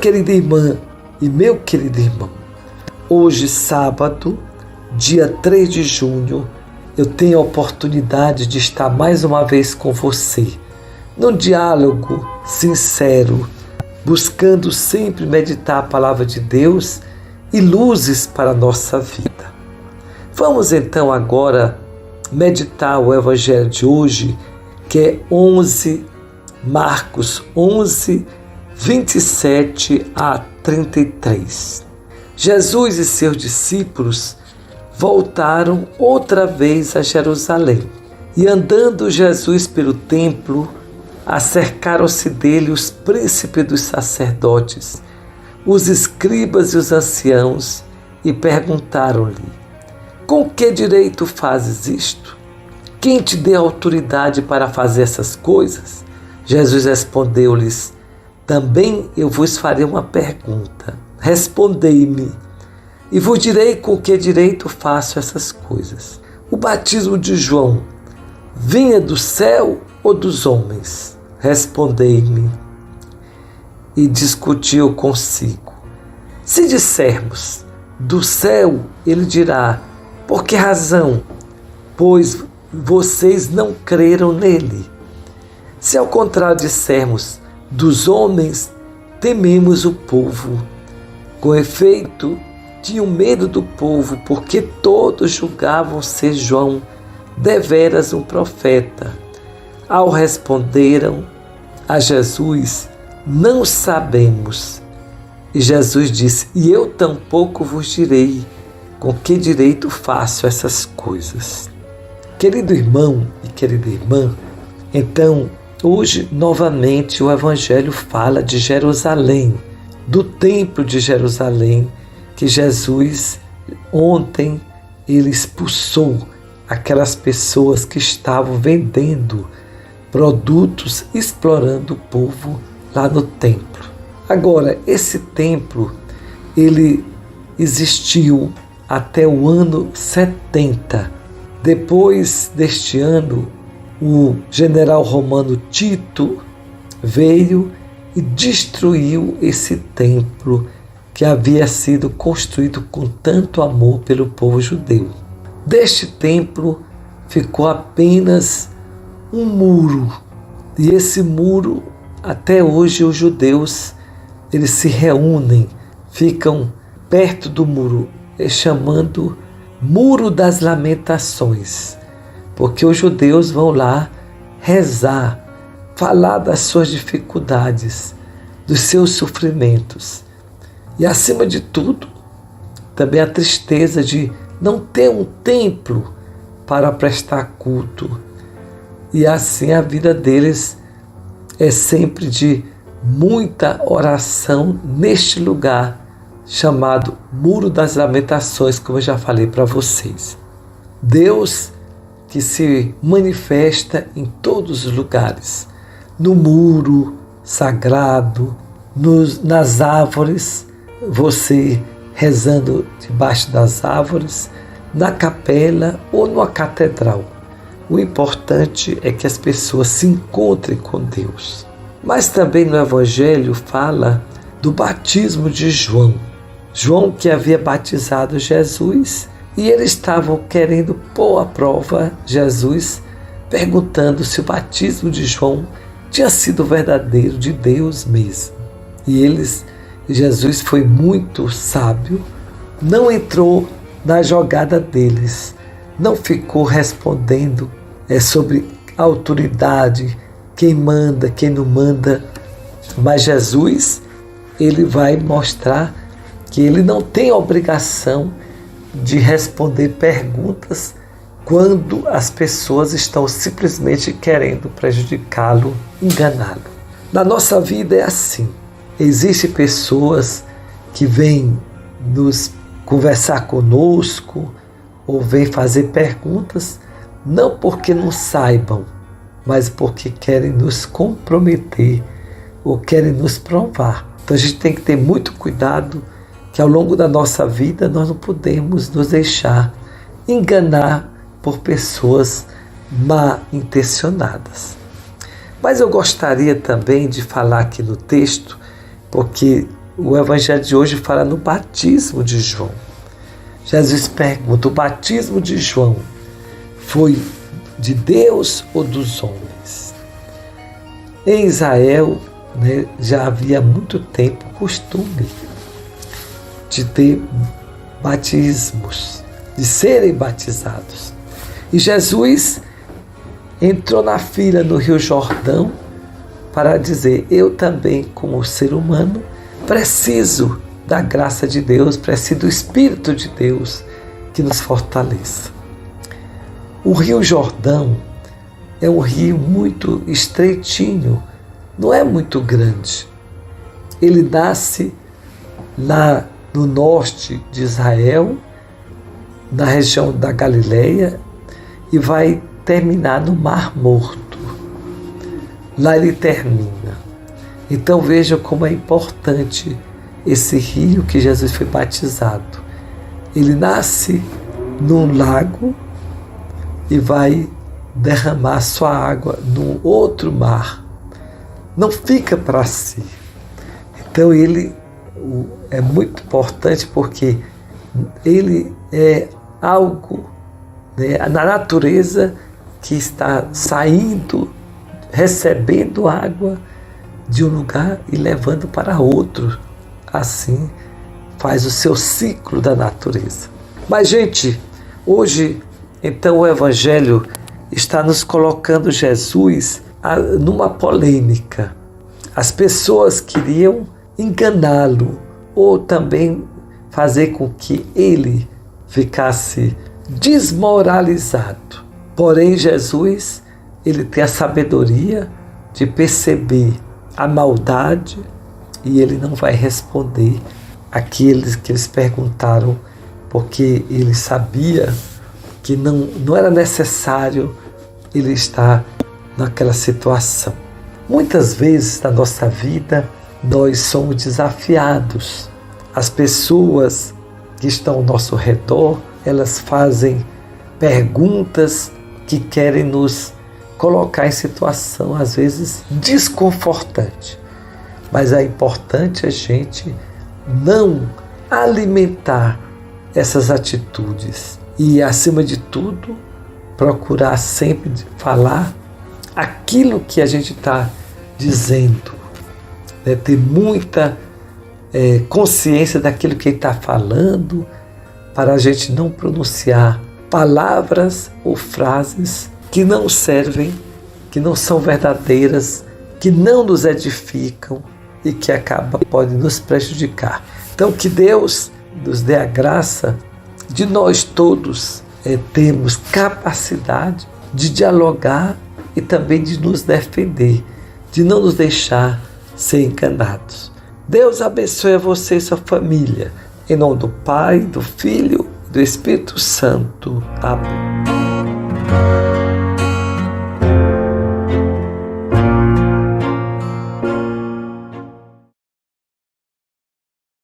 querida irmã e meu querido irmão, hoje, sábado, dia 3 de junho, eu tenho a oportunidade de estar mais uma vez com você, num diálogo sincero, buscando sempre meditar a palavra de Deus e luzes para a nossa vida. Vamos então agora meditar o Evangelho de hoje, que é Marcos 11, 27 a 33. Jesus e seus discípulos voltaram outra vez a Jerusalém. E andando Jesus pelo templo, acercaram-se dele os príncipes dos sacerdotes, os escribas e os anciãos, e perguntaram-lhe: com que direito fazes isto? Quem te deu autoridade para fazer essas coisas? Jesus respondeu-lhes: também eu vos farei uma pergunta. Respondei-me, e vos direi com que direito faço essas coisas. O batismo de João vinha do céu ou dos homens? Respondei-me. E discutiu consigo. Se dissermos do céu, ele dirá: por que razão? Pois vocês não creram nele. Se ao contrário dissermos dos homens, tememos o povo. Com efeito, tinham medo do povo, porque todos julgavam ser João deveras um profeta. Ao responderam a Jesus: não sabemos. E Jesus disse: e eu tampouco vos direi com que direito faço essas coisas. Querido irmão e querida irmã, então, hoje, novamente, o Evangelho fala de Jerusalém, do Templo de Jerusalém, que Jesus, ontem, ele expulsou aquelas pessoas que estavam vendendo produtos, explorando o povo lá no templo. Agora, esse templo, ele existiu até o ano 70. Depois deste ano, o general romano Tito veio e destruiu esse templo que havia sido construído com tanto amor pelo povo judeu. Deste templo ficou apenas um muro, e esse muro, até hoje os judeus, eles se reúnem, ficam perto do muro, chamando Muro das Lamentações, porque os judeus vão lá rezar, falar das suas dificuldades, dos seus sofrimentos. E acima de tudo, também a tristeza de não ter um templo para prestar culto. E assim a vida deles é sempre de muita oração neste lugar chamado Muro das Lamentações, como eu já falei para vocês. Deus que se manifesta em todos os lugares, no muro sagrado, nas árvores, você rezando debaixo das árvores, na capela ou numa catedral. O importante é que as pessoas se encontrem com Deus. Mas também no Evangelho fala do batismo de João. João que havia batizado Jesus, e eles estavam querendo pôr à prova Jesus, perguntando se o batismo de João tinha sido verdadeiro, de Deus mesmo. E Jesus foi muito sábio, não entrou na jogada deles, não ficou respondendo sobre autoridade, quem manda, quem não manda. Mas Jesus, ele vai mostrar que ele não tem obrigação de responder perguntas quando as pessoas estão simplesmente querendo prejudicá-lo, enganá-lo. Na nossa vida é assim. Existem pessoas que vêm nos conversar conosco ou vêm fazer perguntas, não porque não saibam, mas porque querem nos comprometer ou querem nos provar. Então a gente tem que ter muito cuidado, que ao longo da nossa vida nós não podemos nos deixar enganar por pessoas mal intencionadas. Mas eu gostaria também de falar aqui no texto, porque o evangelho de hoje fala no batismo de João. Jesus pergunta: o batismo de João foi de Deus ou dos homens? Em Israel, já havia muito tempo costume de ter batismos, de serem batizados. E Jesus entrou na fila no Rio Jordão para dizer: eu também, como ser humano, preciso da graça de Deus, preciso do Espírito de Deus que nos fortaleça. O Rio Jordão é um rio muito estreitinho, não é muito grande. Ele nasce lá no norte de Israel, na região da Galileia, e vai terminar no Mar Morto. Lá ele termina. Então vejam como é importante esse rio que Jesus foi batizado. Ele nasce num lago e vai derramar sua água no outro mar. Não fica para si. Então ele é muito importante porque ele é algo, na natureza que está saindo, recebendo água de um lugar e levando para outro. Assim faz o seu ciclo da natureza. Mas, gente, hoje, então, o Evangelho está nos colocando Jesus numa polêmica. As pessoas queriam enganá-lo ou também fazer com que ele ficasse desmoralizado. Porém, Jesus, ele tem a sabedoria de perceber a maldade e ele não vai responder àqueles que eles perguntaram, porque ele sabia que não era necessário ele estar naquela situação. Muitas vezes na nossa vida nós somos desafiados. As pessoas que estão ao nosso redor, elas fazem perguntas que querem nos colocar em situação, às vezes, desconfortante. Mas é importante a gente não alimentar essas atitudes e, acima de tudo, procurar sempre falar aquilo que a gente está dizendo, ter muita consciência daquilo que ele está falando, para a gente não pronunciar palavras ou frases que não servem, que não são verdadeiras, que não nos edificam e que podem nos prejudicar. Então, que Deus nos dê a graça de nós todos termos capacidade de dialogar e também de nos defender, de não nos deixar ser enganados. Deus abençoe a você e sua família. Em nome do Pai, do Filho e do Espírito Santo. Amém.